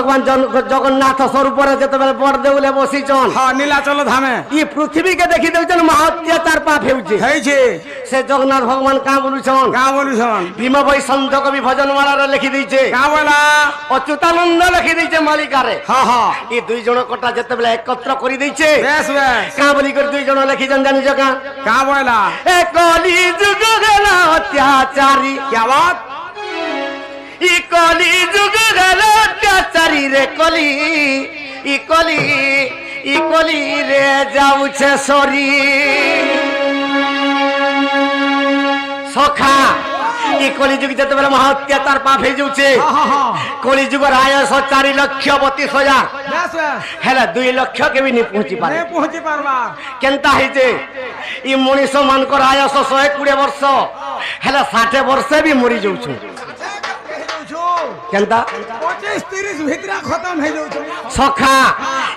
ভগবান জগন্নাথ স্বরূপরে যেতবে বড় দেউলে বসিছন হ্যাঁ নীলাচল ধামে ই পৃথিবীকে দেখি দেউছন মহাত্যাচার পাপ হেউছে ହେଇଛି সে জগন্নাথ ভগবান কাঁ বলুছন কাঁ বলুছন ভীম বৈ সন্ত কবি ভজন মালার লিখি দিয়েছে কাঁ বলা অচ্যুতানন্দ লিখি দিয়েছে মালিকারে হ্যাঁ হ্যাঁ এই দুই জন কটা যেতবে একত্র করে দিয়েছে বেশ বেশ কাঁ বলি করে দুই জন লিখিছেন জানিছ কাঁ কাঁ বলা এ কলি যুগ গেল অত্যাচারী क्या बात ই কলি যুগ গেল অত্যাচারী রে কলি ই কলি রে যাউছে সরি সখা ই কলি যুগ যেতবে মহা অত্যাচার পাপ হয়ে যাচ্ছে কলি যুগর আয়স 4,32,000 বেশ বেশ হেলে 2 লক্ষ কেবি নি পৌঁছি পারে নে পৌঁছি পারবা কেনতা হইছে ই মଣିষ মানকর আয়স 120 বর্ষ হেলে 60 বর্ষে বি মরি যাউଛୁ কেনতা 25-30 ভিতরা খতম হয়ে যাউছো সখা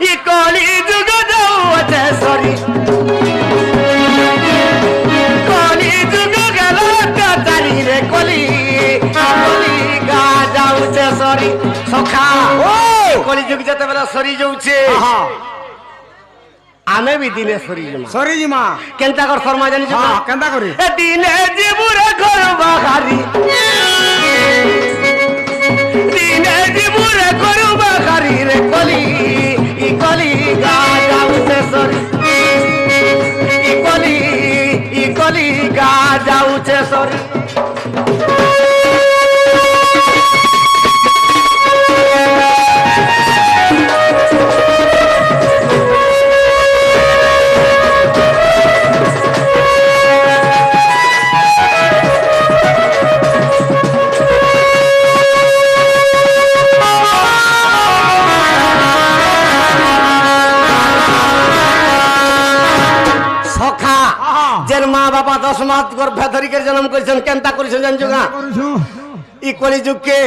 ই কলি যুগ যাউছে সরি কলি যুগ গেল অত্যাচারী রে কলি গা যাউছে সরি সখা ও কলি যুগ যেতবেলে সরি যাউছে হ্যাঁ আমি বি দিনে সরি যামা সরি জিমা কেনতা কর শর্মা জানিছ হ্যাঁ কেনতা করি এ দিনে জীবুরে ঘর বাহারি দিনে জীবুরে ঘর বাহারি রে কলি ই কলি গা যাউছে সরি ই কলি গা যাউছে সরি যেন মা বাবা 10 মাস গর্ভে ধরিকে জন্ম করেছেন কেনতা করেছেন জানছো না ই কলি যুগকে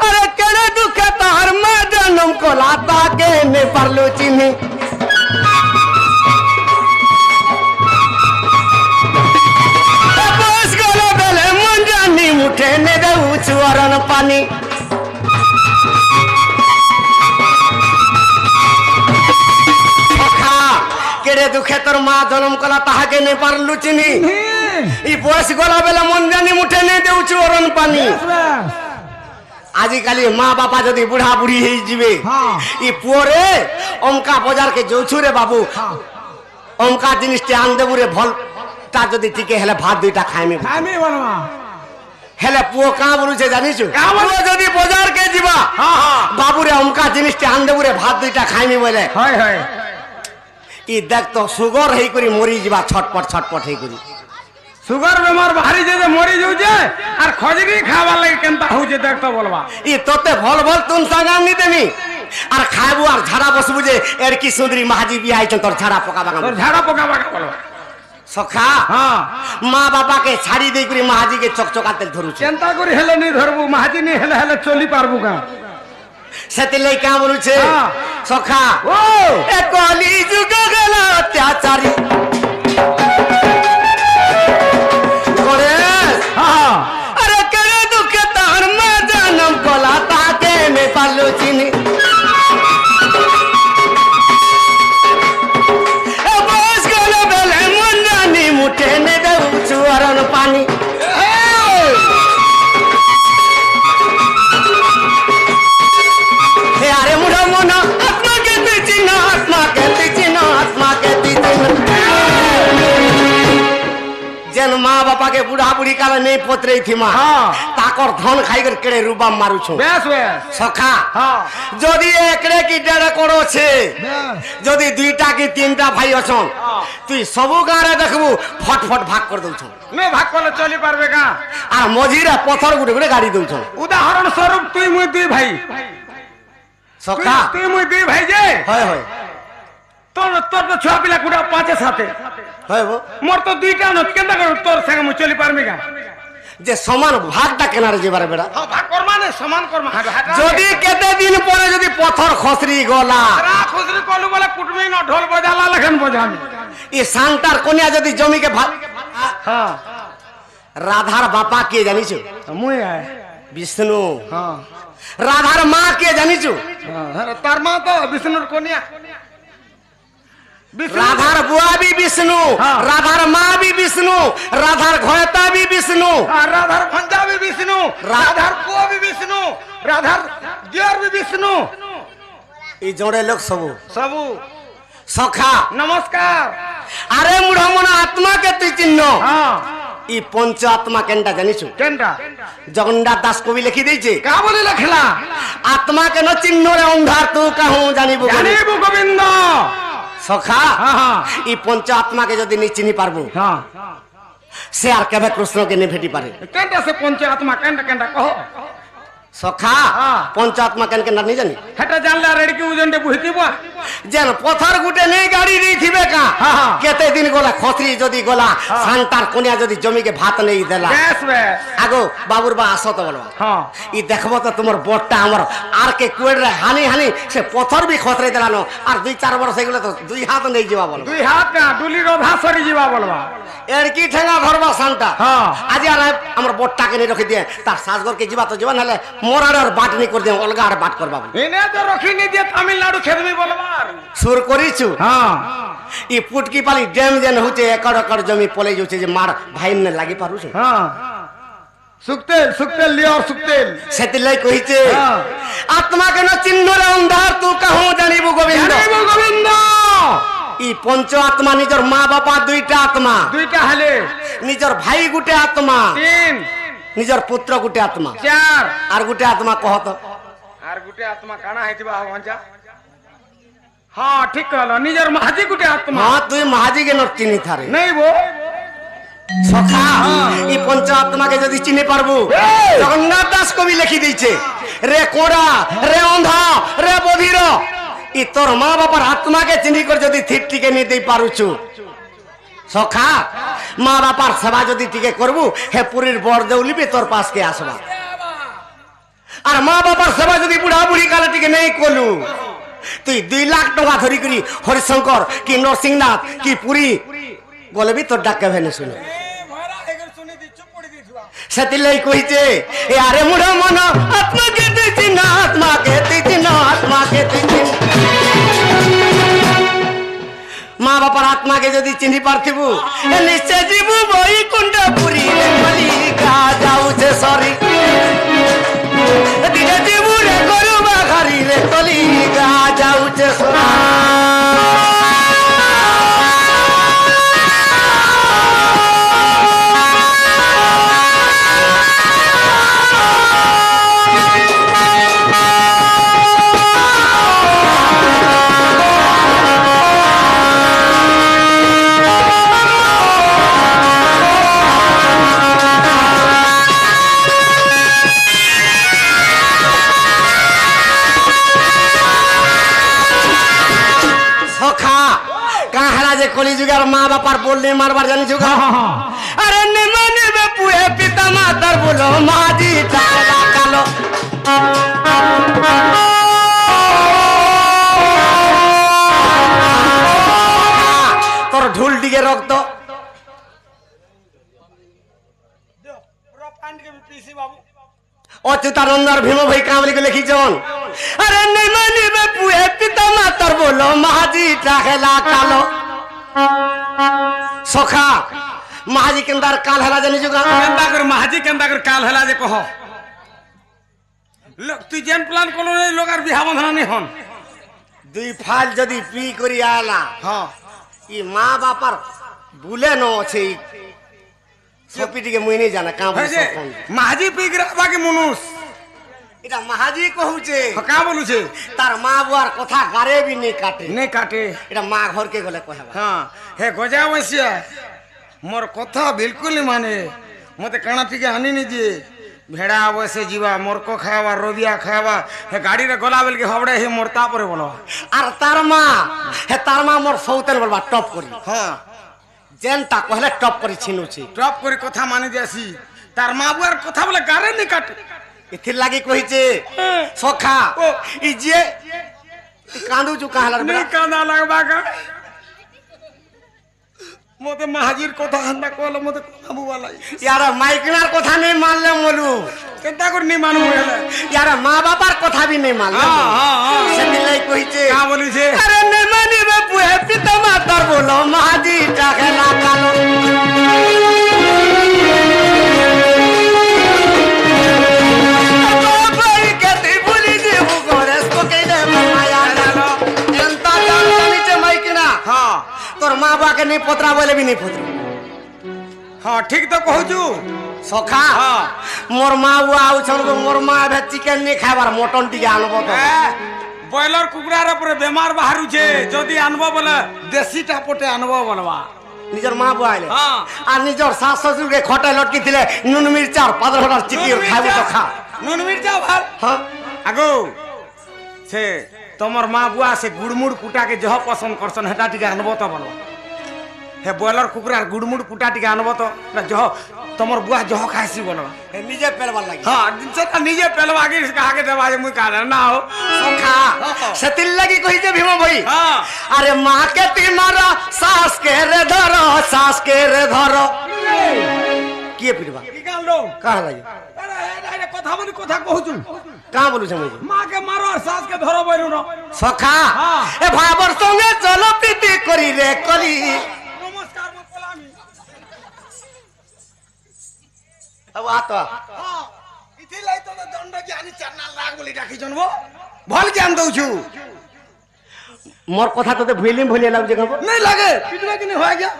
আরে কেনে দুঃখে তার মা জন্ম কলা তাকে নে পারলো চিনি বস গলে বেলে মন জানি মুঠে নে দেউছু অরণ পানি কেড়ে দুঃখে তোর মা জন্ম কলা তাহাকে নে পারলু চিনি ই বয়স গলা বেলা মন জানি মুঠে নে দেউছু অরণ পানি আজিকালি মা বাবা যদি বুড়া বুড়ি হয়ে যাবে ই পুরে অমকা বজারকে যাউছু রে বাবু অমকা জিনিসটি আন দেবু রে ভল তা যদি টিকে হেলে ভাত দুইটা খাইমি খাইমি বলমা হেলে পুও কাঁ বলুছে জানিছু পুও যদি বজারকে যাবা বাবু রে অমকা জিনিসটি আন দেবু রে ভাত দুইটা খাইমি বলে হয় হয় ই দেখ তো সুগর হেই করি মরি যা ছটপট হেই করি সুগার বেমার বাহারি যে মরি যাউছে আর খজরি খাবার লাগি কেনতা হউছে দেখ তো বলবা ই তোতে ভল তুন সাগান নি দেমি আর খাইবু আর ঝাড়া বসবু যে এর কি সুন্দরী মাহাজি বিয়া আইছেন তোর ঝাড়া পোকা বাগান তোর ঝাড়া পোকা বাগা বলবা সখা হ্যাঁ মা বাবাকে ছাড়ি দেই করি মাহাজিকে চকচকাতে ধরুছে কেনতা করি হেলে নি ধরবু মাহাজি নি হেলে হেলে চলি পারবু কা সেতিলে কা বলুছে সখা ও এ কলি যুগ গেল অত্যাচারী করে হ্যাঁ আরে কেড়ে দুঃখে তার মা জন্ম কলা তাকে নে পারলো চিনি বস গেল বেলে মন জানি মুঠে নে দেউছু অরণ পানি আরে মুড়া মন আত্মাকে তুই চিহ্ন আত্মাকে তুই চিহ্ন আত্মাকে তুই চিহ্ন যেন মা বাপাকে বুড়া বুড়ি কালে নেই পত্রেই থিমা তাকর ধন খাই করে কেড়ে রুবাম মারুছো বেশ বেশ সখা হ্যাঁ যদি একরে কি দেড়ে করছে যদি 2টা কি 3টা ভাই অছন তুই সবু গাঁরে দেখবু ফটফট ভাগ করে দউছ নে ভাগ করলে চলি পারবে কা আর মঝিরে পথর গুটে গুটে গাড়ি দউছ উদাহরণ স্বরূপ তুই মুই দুই ভাই সখা তুই মুই দুই ভাই যে হয় হয় তোর তোর তো ছুয়া পিলা কুড়া 5-7 হয় গো মোর তো 2টা ন কেনতা কর তোর সঙ্গে মুই চলি পারবি কা যে সমান ভাগটা কেনারে যেবারে বেড়া ভাগ কর মানে সমান কর যদি কেতে দিন পরে যদি পথর খসরি গলা খুশরি কলু বলে কুটমি ন ঢোল বজালা লেখেন বজামি এই সাংটার কন্যা যদি জমিকে ভাগ হ্যাঁ রাধার বাপা কে জানিছো মুই আয় বিষ্ণু হ্যাঁ রাধার মা কে জানিছু? তার মা তো বিষ্ণুর কন্যা। রাধার বুয়া বি বিষ্ণু, রাধার মা বি বিষ্ণু, রাধার ঘয়তা বি বিষ্ণু, আর রাধার ভঞ্জা বি বিষ্ণু, রাধার পুয়া বি বিষ্ণু, রাধার দিয়র বি বিষ্ণু। এই জোড়ে লোক সবু সবু সখা নমস্কার। আরে মুড়া মনা আত্মা কে তুই চিহ্ন। হ্যাঁ ই পঞ্চ আত্মা কেনটা জানিছু? কেনটা? জগন্নাথ দাস কবি লিখি দিয়েছে, কা বলি লেখলা? আত্মা কেন চিহ্ন রে অন্ধার তু কাহু জানিবু। জানিবু গোবিন্দ। সখা হ্যাঁ ই পঞ্চ আত্মাকে যদি নি চিনি পারবো, হ্যাঁ সে আর কেবে কৃষ্ণকে নি ভেটি পারে। কেনটা সে পঞ্চ আত্মা? কেনটা কেনটা কহ। সখা পঞ্চ আত্মা কেন কেন নি জানি? হেটা জানলে আর এড়কি ওজনটা বুঝিব। যেন পথার গুটে নেই গাড়ি নেই থিবে কা কেতে দিন গলা খত্রি যদি গলা সান্তার কোনিয়া যদি জমিকে ভাত নেই দেলা বেশ বেশ। আগো বাবুর বা আসো তো বলবা হ্যাঁ ই দেখবো তো তোমার বটটা আমার আর কে কুয়েড়ে হানি হানি সে পথর বি খতরে দিলানো আর 2-4 বছর সেগুলো তো 2 হাত নেই যাবা বলো। 2 হাত না ডুলি রধা সরি যাবা বলবা। এর কি ঠেঙ্গা ধরবা সান্তা। হ্যাঁ আজ আর আমার বটটাকে নিয়ে রেখে দিয়ে তার সাজগরকে যাবা তো যাবা নাহলে মোরার আর বাটনি করে দিয়ে অলগা আর বাট করবা বলো। এনে তো রখি নি দিয়ে তামিলনাড়ু খেদমি বলবার সুর করিছু। হ্যাঁ ই পুটকি পালি ড্যাম যেন হচ্ছে একড় একড় জমি পলে যাচ্ছে যে মার ভাই নে লাগি পারুছ। হ্যাঁ সুক্তেল সুক্তেল লিওর সুক্তেল সেতিলাই কইছে আত্মা কেন চিহ্ন রে অন্ধার তু কাহু জানিবু গোবিন্দ। জানিবু গোবিন্দ। ই পঞ্চ আত্মা নিজের মা বাবা 2টা আত্মা, 2টা হলে নিজের ভাই গুটে আত্মা, 3 নিজের পুত্র গুটে আত্মা, 4 আর গুটে আত্মা কহত। আর গুটে আত্মা কানা হইতিবা ভঞ্জা। হ্যাঁ ঠিক হলো নিজের মাঝি গুটে আত্মা। হ্যাঁ তুই মাঝি কে চিনি থারে নেই বো সখা ই পঞ্চ আত্মাকে যদি চিনি পারবো। জগন্নাথ দাস কবি লিখি দিয়েছে, রে কোড়া রে অন্ধা রে বধির ই তোর মা বাবার আত্মাকে চিনি করে যদি থিরটিকে নিতে পারুছু সখা মা বাবার সেবা যদি টিকে করবু হে পুরীর বর দেউলিবে তোর পাশকে আসবা। আর মা বাবার সেবা যদি বুড়া বুড়ি কালে টিকে নেই কলু তুই 2 লাখ টাকা ধরি করি হরিশঙ্কর কি নরসিংহনাথ কি পুরী গলে বি তোর ডাক্কা ভেনে শুনে। সেতিলাই কইছে এ আরে মুড়া মন আত্মাকে তুই চিহ্ন, আত্মাকে তুই চিহ্ন, আত্মাকে তুই চিহ্ন। মা বাবার আত্মাকে যদি চিনি পারথিবু নিশ্চয় জীবু বৈকুণ্ঠ পুরী কলিকা যাউছে সরি দিনে জীবু রে গরু বাঘারি রে কলিকা যাউছে সরি। কলি যুগের মা বাবার বললে মারবার জানি যুগ। আরে নেমে নেবে পুয়ে পিতা মাতার বলো মাঝি টাকা কালো তোর ঢুল দিকে রক্ত অচ্যুতানন্দ আর ভীম ভাই কামলিকে লিখিছন। আরে নেমে নেবে পুয়ে পিতা মাতার বলো মাঝি টাকা কালো সখা মাঝি কেন্দার কাল হেলা জানি যুগা কেন্দা করে মাঝি কেন্দা করে কাল হেলা যে কহ লোক তুই যেন প্ল্যান করলো লোক আর বিহা বন্ধনা নি হন 2 ফাল যদি পি করি আলা। হ্যাঁ ই মা বাপার বুলে ন আছে সপিটিকে মুই নেই জানা কাম মাঝি পিক রাখবাকে মনুষ এটা মাহাজি কহুছে কা বলুছে তার মা বুয়ার কথা গারে বি নেই কাটে নেই কাটে এটা মা ঘরকে গলে কহবা। হ্যাঁ হে গজা বসিয়া মোর কথা বিলকুল মানে মতে কানা থেকে আনিনি যে ভেড়া বসে যা মোরক খাওয়া রবিয়া খাওয়া হে গাড়িরে গলা বেলকে হবড়ে হে মোর তাপরে বলো। আর তার মা মোর সৌতেন বলবা টপ করি। হ্যাঁ যেনটা কহলে টপ করে ছিনুছি টপ করে কথা মানি দিয়েছি তার মা বুয়ার কথা বলে গারে নি কাটে এথির লাগি কইছে সখা ই যে কান্দুচু কাহালার নি কান্দা লাগবা কা মতে মাহাজির কথা হান্না কল মতে কাবু বালাই ইয়ার মাইকনার কথা নেই মানলে মলু কেনতা করে নি মানু হেলে ইয়ার মা বাবার কথা भी नहीं मानले সেদিলাই কইছে কা বলিছে আরে নে মানিবে পুয়ে পিতা মাতার বলো মাহাজি টাকে না কালো তোর মা বাবাকে নেই পত্রা বলে भी नहीं পত্র হ্যাঁ ঠিক তো কহুছু সখা মোর মা বুয়া আউছন মোর মা ভে চিকেন নি খাবার মটন টিকে আনবো তো বয়লার কুকুরার উপরে বেমার বাহারুছে যদি আনবো বলে দেশিটা পটে আনবো বলবা নিজের মা বুয়া আইলে হ্যাঁ আর নিজের শাশ শ্বশুরকে খটায় লটকি দিলে নুন মির্চার পাদর হটার চিকি খাইবো তো খা নুন মির্চা ভাল হ্যাঁ আগো সে তোমার মা বুয়া সে গুড়মুড় কুটাকে যহ পছন্দ করছন হেটা টিকে আনবো তো বলবা হে বয়লার কুকুরার গুড়মুড় কুটা টিকে আনবো তো না যহ তোমার বুয়া যহ খাইছি বলবা নিজে পেলবার লাগি হ্যাঁ সেটা নিজে পেলবা আগে কাকে দেবা যে মুই কারে না হো সখা সেতিল লাগি কইছে ভীম ভাই হ্যাঁ আরে মা কে তুই মারা শাস কে রে ধরো শাস কে রে ধরো কি পিটবা কি কালো কাহা লাগি আরে কথা বলি কথা কহুছু কা বলুছ মই মাকে মারো আর সাসকে ধরো বইরু না সখা হ্যাঁ। এ ভাবর সঙ্গে চলো প্রীতি করি রে করি নমস্কার মো কলামি अब आतो হ্যাঁ ইথিলাই তো দণ্ড জ্ঞানী চারনা লাগ বলি ডাকি জনবো ভাল জ্ঞান দউছু मोर কথা তোতে ভুলিম ভুলিয়ে লাগছে কব নাই লাগে পিটবে কি হয়ে গিয়া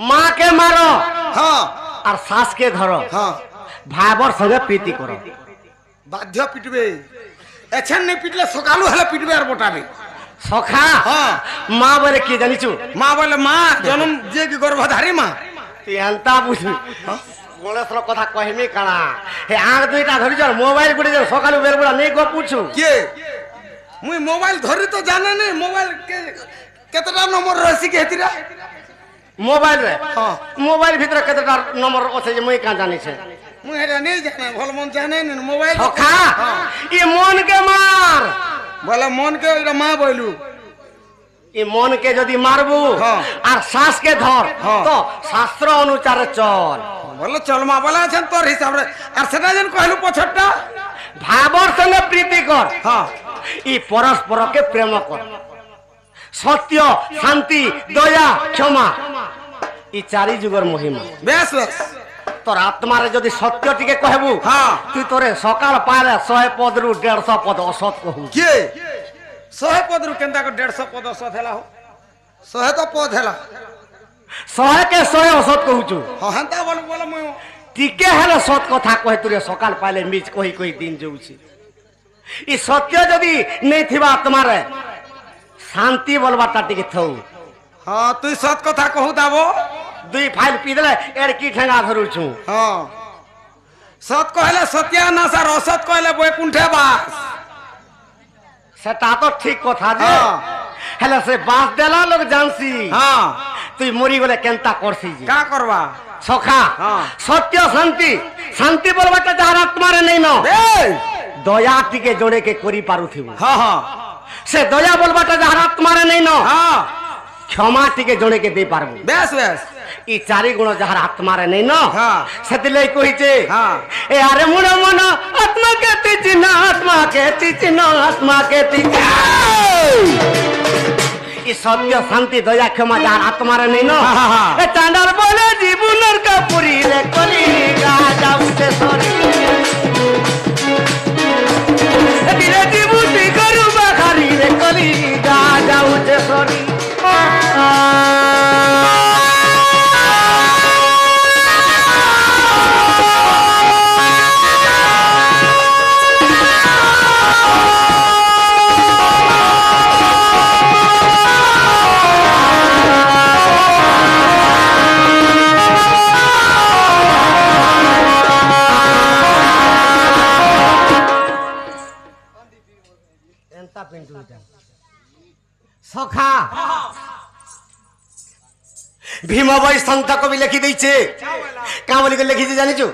মা কে মারো হ্যাঁ আর শাস কে ধরো হ্যাঁ ভাইবর সঙ্গে প্রীতি করো বাধ্য পিটবে এছেন নেই পিটলে সকালু হলে পিটবে আর বটাবে সখা হ্যাঁ মা বলে কি জানিছু মা বলে মা জন্ম যে কি গর্ভধারী মা তুই এন্তা বুঝবি গণেশর কথা কহিমি কানা হে আগ দুইটা ধরিছ মোবাইল গুড়ি সকালু বের বেলা নেই গো পুছু কে মুই মোবাইল ধরি তো জানে নে মোবাইল কেতটা নম্বর রয়েছে কি হেতিরা মোবাইল রে হ্যাঁ মোবাইল ভিতরে কতটা নম্বর আছে যে মই কা জানিছে মুই এটা নেই জানে ভাল মন জানে নে মোবাইল সখা ই মন কে মার বলে মন কে এটা মা বইলু ই মন কে যদি মারবু হ্যাঁ। আর শ্বাস কে ধর হ্যাঁ। তো শাস্ত্র অনুসারে চল বলে চল মা বলে আছেন তোর হিসাবে আর সেটা যেন কহিলু পছরটা ভাবর সঙ্গে প্রীতি কর হ্যাঁ ই পরস্পরকে প্রেম কর সত্য শান্তি দয়া ক্ষমা ই চারি যুগর মহিমা বেশ বেশ তোর আত্মারে যদি সত্য টিকে কহবু হ্যাঁ তুই তোরে সকাল পাইলে 100 পদ রু 150 পদ অসৎ কহু কে 100 পদ রু কেনতা 150 পদ অসৎ হেলা হো 100 তো পদ হেলা 100 কে 100 অসৎ কহুচু হ্যাঁ হেনতা বলে বলে মই টিকে হেলে সৎ কথা কহে তুরে সকাল পাইলে মিছ কহি কহি দিন যাউছি ই সত্য যদি নেই থিবা আত্মারে শান্তি বলবাটা টিকে থৌ হ্যাঁ তুই সৎ কথা কহু দাবো দুই ফাইল পি দেলে এর কি ঠেঙ্গা ধরুছু হ্যাঁ সৎ কহিলে সত্যানাশ আর অসৎ কহিলে বৈকুণ্ঠে বাস সেটা তো ঠিক কথা যে হ্যাঁ। হেলে সে বাস দেলা লোক জানছি হ্যাঁ তুই মরি গলে কেনতা করছি যে কা করবা সখা হ্যাঁ। সত্য শান্তি শান্তি বলবাটা যাহার আত্মারে নেই ন এই দয়া টিকে জোড়ে কে করি পারুথিব হ্যাঁ হ্যাঁ সে দয়া বলবাটা যাহার আত্মারে নেই ন হ্যাঁ ক্ষমা টিকে জোড়ে কে দেই পারবো বেশ বেশ ই চারি গুণ যাহার আত্মারে নেই ন হ্যাঁ। সেদিলাই কইছে হ্যাঁ। এ আরে মন মন আত্মাকে তিচিনা আত্মাকে তিচিনা আত্মাকে তিচিনা ই সত্য শান্তি দয়া ক্ষমা যাহার আত্মারে নেই ন হ্যাঁ, হ্যাঁ। এ চাঁদার বলে জীবনের কাপুরি রে কলি গা যাউতে সরি দিলে জীবুতি করু বাখারি রে কলি গা যাউতে সরি সখা ভীম ভাই সন্ত কবি লেখি দিয়েছে কা বলি লিখিছে জানিছু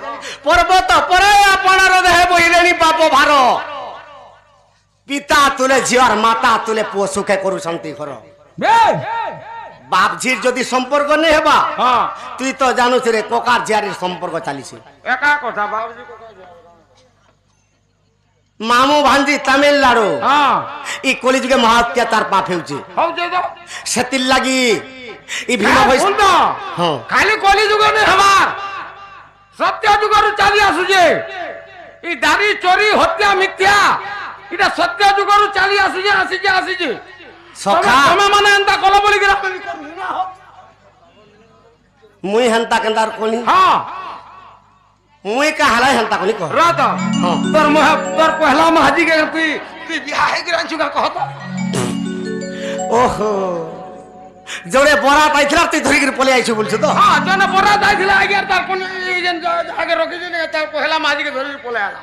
পর্বত পরে আপনার দেহে বহিলেনি পাপ ভার পিতা তুলে ঝিওর মাতা তুলে পুଅ সুখে করুଛନ୍ତି ঘর বাপ ঝির যদি সম্পর্ক নেই হেবা হ্যাঁ তুই তো জানুছ রে কোকার ঝিয়ারির সম্পর্ক চালিছে একা কথা বাবুজি কথা মামু ভাঞ্জি তামিলনাড়ু হ্যাঁ ই কলিযুগে মহাত্যাচার পাপ হেউছে হচ্ছে তো সেতির লাগি ই ভীমা ভাই শুন হ্যাঁ খালি কলি যুগ নেই হবার সত্য যুগରୁ চালি আসুছে এই দাড়ি চোরি হত্যা মিথ্যা এটা সত্য যুগରୁ চালি আসুছে আসিছে সখা ତମେ ମାନେ ଏନ୍ତା କଲ ବୋଲି মুই হেন্তা কেন্দার কলি ହଁ মুই কা হালাই হেন্তা কলি কহ ରହ ତ ହଁ তোর পহলা মাহাজি কে তুই বিয়া ହେଇକି ଆଣିଛୁ କା କହ ତ ওহো জোরে বরাত আইছিলা তুই ধরিকি পলে আইছো বলছো তো ହଁ ଜଣେ ବରା ଯାଇଥିଲା ଆଜ୍ଞା ତାର কোন ଆগে ରଖିଛନ୍ତି ତାର ପହଲା ମାହାଜି কে ଧରିକି ପଳେଇ ଆଲା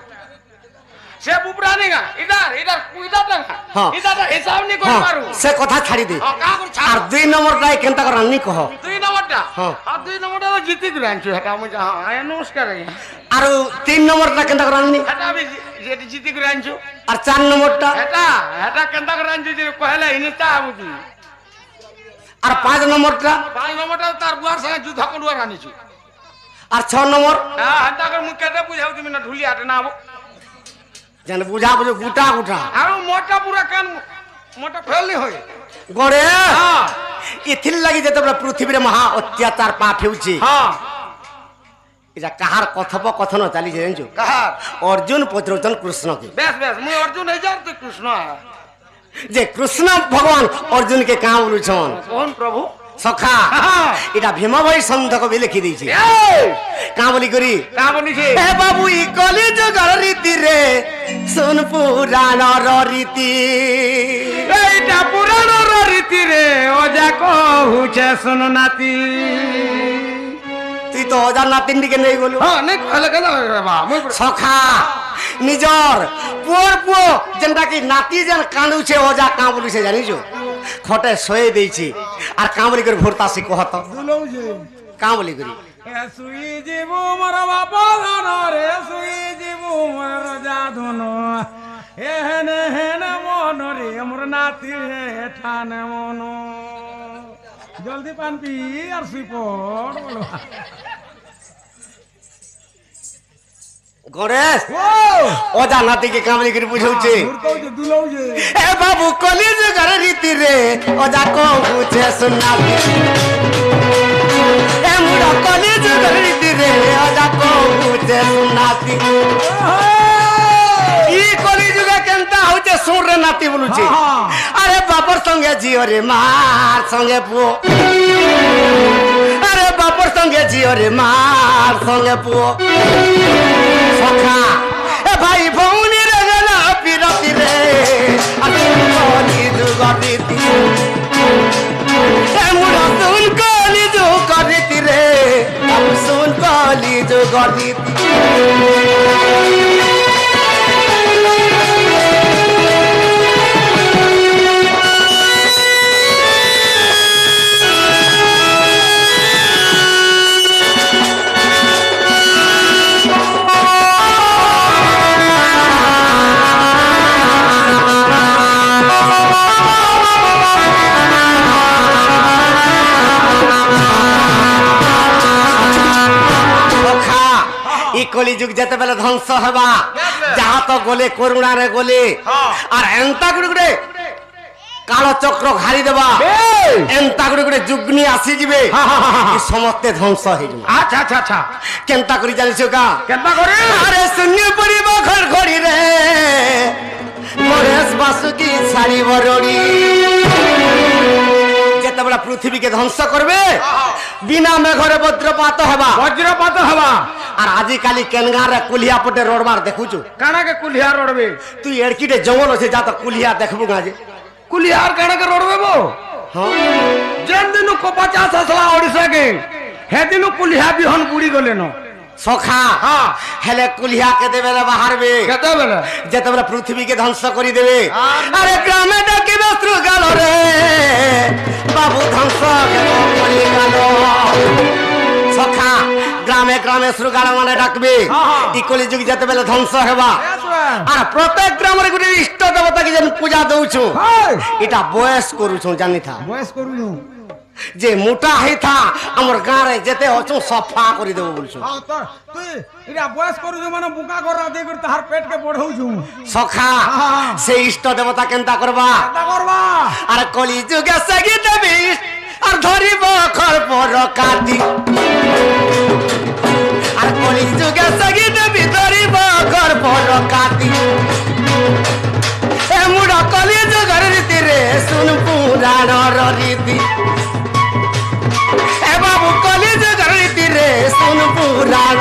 সে বুবরানি গা ইদার দেখা হ্যাঁ। ইদার হিসাব নি করে হ্যাঁ, পারু সে কথা ছাড়ি দে কা করে ছাড় আর 2 নম্বরটা কেনতা কর আনি কহ 2 নম্বরটা হ্যাঁ। আর 2 নম্বরটা তো জিতি গ্রাঞ্চু এটা আমি হ্যাঁ নমস্কার আজ্ঞা আর 3 নম্বরটা কেনতা কর আনি এটা আমি যেটি জিতি গ্রাঞ্চু আর 4 নম্বরটা এটা কেনতা গ্রাঞ্চু যে কহলে ইনিতা বুঝি আর 5 নম্বরটা 5 নম্বরটা তার বুয়ার সঙ্গে যুদ্ধ করবার আনিছু আর 6 নম্বর হ্যাঁ এটা করে মুখ কেটে বুঝাও তুমি না ঢুলি আটে না জান বুঝা বুঝো গুটা গুটা আর মোটা পুরা কান মোটা ফেলনি হয় গড়ে হ্যাঁ ইথিল লাগি যেতবে পৃথিবীরে মহা অত্যাচার পাপ হেউছে হ্যাঁ এটা কাহার কথোপকথন চালিছে জানছো কাহার অর্জুন পত্রচন কৃষ্ণকে বেশ মুই অর্জুন হয়ে যার তুই কৃষ্ণ যে কৃষ্ণ ভগবান অর্জুনকে কাঁ বলুছন কোন প্রভু সখা হ্যাঁ। এটা ভীম ভাই সন্ধ কবি লিখি দিয়েছে এই কাঁ বলি করি কা বলিছে হে বাবু ই কলি যুগর রীতি রে শুন পুরাণর রীতি এইটা পুরাণর রীতি রে ওজা কহুছে শুন নাতি তুই তো অজার নাতিন দিকে নেই গলু হ্যাঁ নাই কহলে কেন বাবা মুই সখা নিজর পুয়র পুয় যেনটা কি নাতি যেন কাঁদুছে অজা কাঁ বলুছে জানিছ খটে শয়ে দিয়েছি আর কাঁ বলি করে ভোরতা সে কহত দুলৌছে কাঁ বলি করি সুই জীবু মোর বাপ ধন রে সুই জীবু মোর রাজা ধন হেনে হেনে মন রে মোর নাতি হে ঠানে মন জলদি পান পি আর সুই পড় বলো গণেশ ও অজা নাতিকে কাঁ বলি করে বুঝাউছে দুলৌছে দুলৌছে এ বাবু কলি যুগর রীতি রে অজা কহুছে শুনাতি এ মুড়া কলি যুগর রীতি রে অজা কহুছে শুনাতি ই কলি যুগে কেনতা হচ্ছে সুর রে নাতি বলুছে হ্যাঁ। আরে বাপর সঙ্গে ঝিও রে মার সঙ্গে পুয় আরে বাপর সঙ্গে ঝিও রে মার সঙ্গে পুয় সখা এ ভাই ভৌনি রে গেল বিরতি রে কলি যুগর রীতি এ মুড়া শুন কলি যুগর রীতি রে শুন কলি যুগর রীতি কলি যুগ যেতে বেলে ধ্বংস হবা যাহা তো গলে করুণারে গলে আর এন্তা গুড়ি গুড়ে কালো চক্র ঘাড়ি দেবা এন্তা গুড়ি গুড়ে যুগ্নি আসি যাবে সমস্তে ধ্বংস হয়ে যাবে আচ্ছা আচ্ছা আচ্ছা কেনতা করি জানিস কা কেনতা করে আরে শূন্য পড়িব ঘর ঘড়ি রে গণেশ বাসুকি ছাড়ি বরড়ি যেতবেলা পৃথিবীকে ধ্বংস করবে বিনা মেঘরে বজ্রপাত হবা বজ্রপাত হবা আর আজিকালি কেনগাঁরে কুলিয়া পটে রোডবার দেখুছু কানাকে কুলিয়া রড়বে তুই এড়কিটে জঙ্গল আছে যা তো কুলিয়া দেখবু গাজে কুলিয়ার কানাকে রড়বে বো হ্যাঁ যেন দিনু কোপা চাষ আসলা ওড়িশাকে হে দিনু কুলিয়া বিহন বুড়ি গলে ন সখা হ্যাঁ হেলে কুলিয়া কেতে বেলে বাহারবে কেতে বেলে যেতবেলা পৃথিবীকে ধ্বংস করে দেবে আরে গ্রামে ডাকিবে শৃগাল রে বাবু ধ্বংস করে গেল সখা গ্রামে গ্রামে শৃগাল মানে ডাকবে ই কলি যুগ যেতবেলা ধ্বংস হেবা আর প্রত্যেক গ্রামের গুটি ইষ্ট দেবতাকে যেন পূজা দউছু এটা বয়স করুছু জানি থা বয়স করুনু যে মোটা হইতা আমার গাঁরে যেতে অচু সফা করে দেবো বলছো হ্যাঁ তো তুই এটা বয়স করুছু মানে বুকা করা দিয়ে করে তাহার পেটকে বড়াউছু সখা সেই ইষ্ট দেবতা কেনতা করবা চিন্তা করবা আর কলি যুগে সেগি দেবী আর ধরিব খরপর কাটি আর কলি যুগে সেগি দেবী ধরিব খরপর কাটি এ মুড়া কলি যুগের রীতি রে শুন পুরাণর রীতি এ বাবু কলি যুগের রীতি রে শুন পুরাণ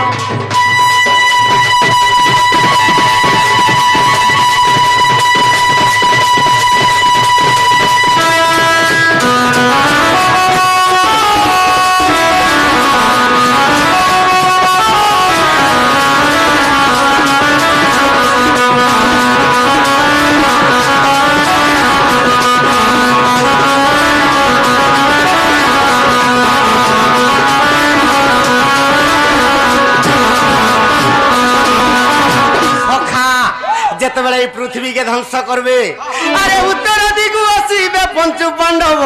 যেতবেলে এই পৃথিবীকে ধ্বংস করবে আরে উত্তর দিকু আসিবে পঞ্চু পাণ্ডব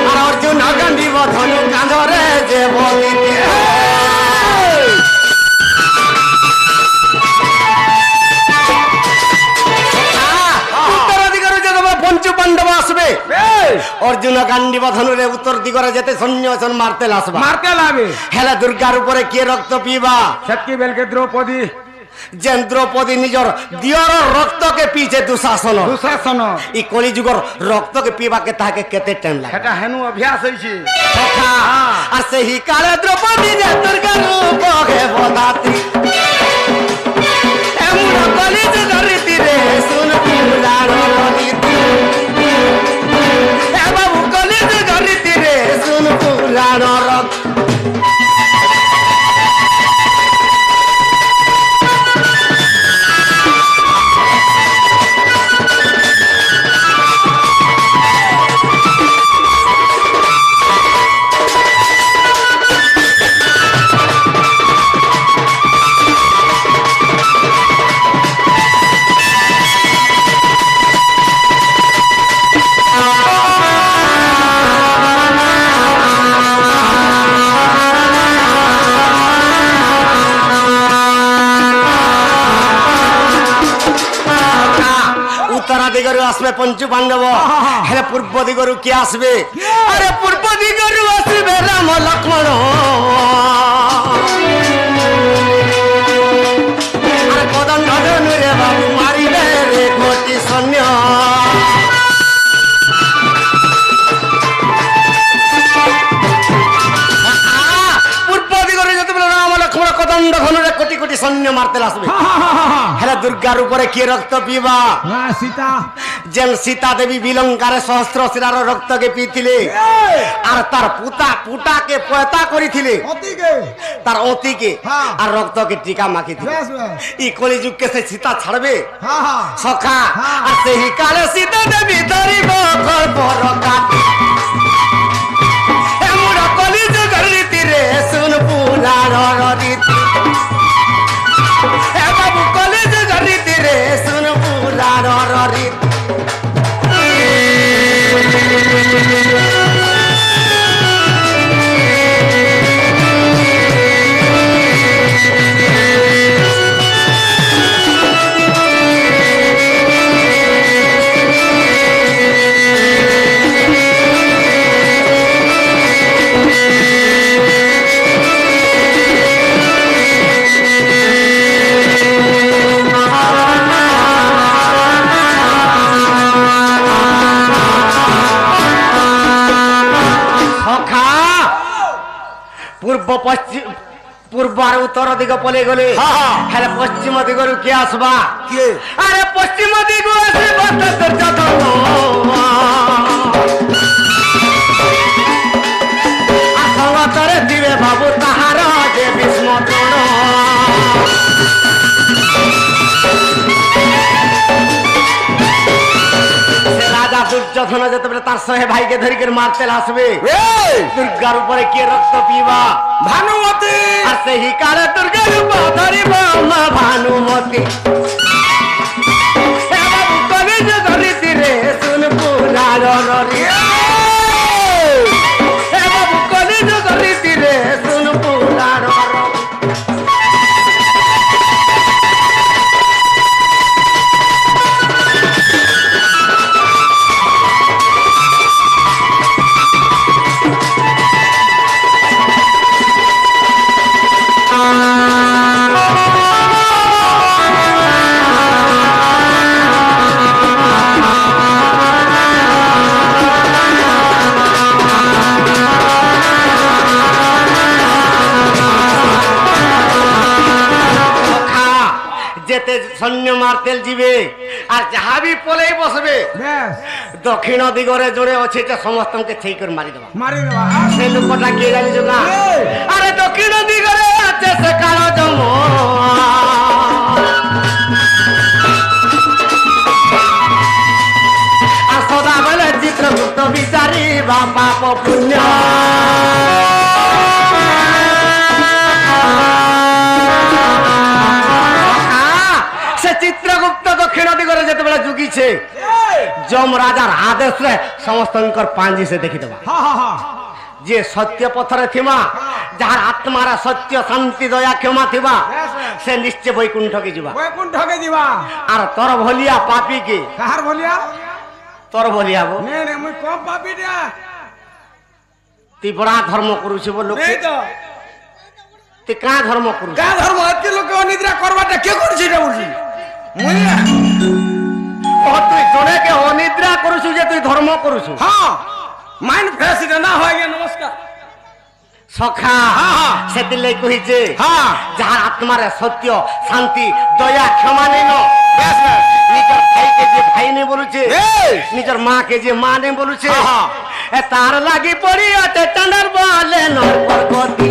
আর অর্জুন গান্ধিব ধনু কাঁধরে যে বলিতে উত্তর দিগরে যেতবে পঞ্চু পাণ্ডব আসবে অর্জুন গান্ধিব ধনুরে উত্তর দিগরে যেতে সৈন্য মারতে আসবা মারতে লাগে হেলা দুর্গার উপরে কে রক্ত পিবা সেটকি বেলকে দ্রৌপদী যেন দ্রৌপদী নিজর দিয়র রক্তকে পিছে দুঃশাসন দুঃশাসন ই কলিযুগর রক্তকে পিবাকে তাহাকে কেতে টাইম লাগে সেটা হেনু অভ্যাস হইছে সখা আর সেই কালে দ্রৌপদী যে দুর্গার রূপকে বদাত্রী এমন কলিযুগর রীতি রে শুন পুরাণর রীতি এ বাবু কলিযুগর রীতি রে শুন পুরাণর উত্তরা দিগরু আসবে পঞ্চু পাণ্ডব হেলে পূর্ব দিগরু কি আসবে আরে পূর্ব দিগরু আসবে রাম লক্ষ্মণ আরে কদণ্ড ধনুরে বাবু মারিবে রে কোটি সৈন্য পূর্ব দিগরে যেতেবেলে রাম লক্ষ্মণ কদণ্ড ধনুরে কোটি কোটি সৈন্য মারতে আসবে হেলে দুর্গার উপরে কি রক্ত পিবা সীতা যেন সীতা দেবী বিলঙ্কারে সহস্র শিরার রক্তকে পিইଥିଲେ আর তার পুটাকে পয়তা করিଥିଲେ তার অতিকে আর রক্তকে টিকা মাখিଥିଲେ ই কলিযুগকে সে সীতা ছাড়বে সখা আর সেই কালে সীতা দেবী ধরিব খরপর কাটি এমন কলিযুগের রীতি রে শুন পুরাণর রীতি এ বাবু কলিযুগের রীতি রে শুন পুরাণর রীতি পূর্ব আর উত্তর দিগ পলে গলে হেলে পশ্চিম দিগরু কে আসবা কে আরে পশ্চিম দিগ আসিব দুর্যোধন আসঙ্গতরে দিবে বাবু তাহার যে ভীষ্ম দ্রোণ রাজা দুর্যোধন যেতেবেলে তার সহে ভাইকে ধরি করে মারতে আসবে দুর্গার উপরে কে রক্ত পিবা ভানুমতি আর সেই কালে দুর্গার উপর ধরিব মা ভানুমতি কলিযুগ রীতি রে শুন পুরাণ যেতে সৈন্য মারতেল ଯିବେ আর যাহা বি পলেই বসবে বেশ দক্ষিণ দিগরে জোরে আছে এটা সমস্তকে ছেই করে মারি দেবা মারি দেবা সে লোকটা কে জানিছ না এই। আরে দক্ষিণ দিগরে আছে সে কালো জম আর সদা বেলে চিত্রগুপ্ত বিচারি বা পাপ পুণ্য সে চিত্রগুপ্ত দক্ষিণ দিগরে যেতেবেলে জুগিছে যম রাজার আদেশে সমস্তঙ্কর পাঞ্জি সে দেখি দেবা হা হা হা যে সত্য পথরে থিমা যাহার আত্মার সত্য শান্তি দয়া ক্ষমা থিবা সে নিশ্চয় বৈকুণ্ঠকে ଯିବା বৈকুণ্ঠকে দিবা আর তোর ভলিয়া পাপি কে কাহার বলিয়া তোর ভলিয়া বো নে নে মুই কম পাবি না তুই বড়া ধর্ম করুছি বল লোক নেই তো তুই কা ধর্ম করুছি কা ধর্ম আজকে লোকে অনিদ্রা করবাটা কে করছে এটা বলছি মুই না। ও তুই জনেকে অনিদ্রা করুছু যে তুই ধর্ম করুছু হ্যাঁ মাইন্ড ফ্রেশ এটা না হয় গে নমস্কার সখা সেদিলে কহিছে হ্যাঁ যাহার আত্মার সত্য শান্তি দয়া ক্ষমা নেন বেশ বেশ নিজের ভাইকে যে ভাই নে বলুছে এই। নিজের মাকে যে মা নে বলুছে হ্যাঁ। এ তার লাগি পড়ি আছে চাঁদার বলে নরপতি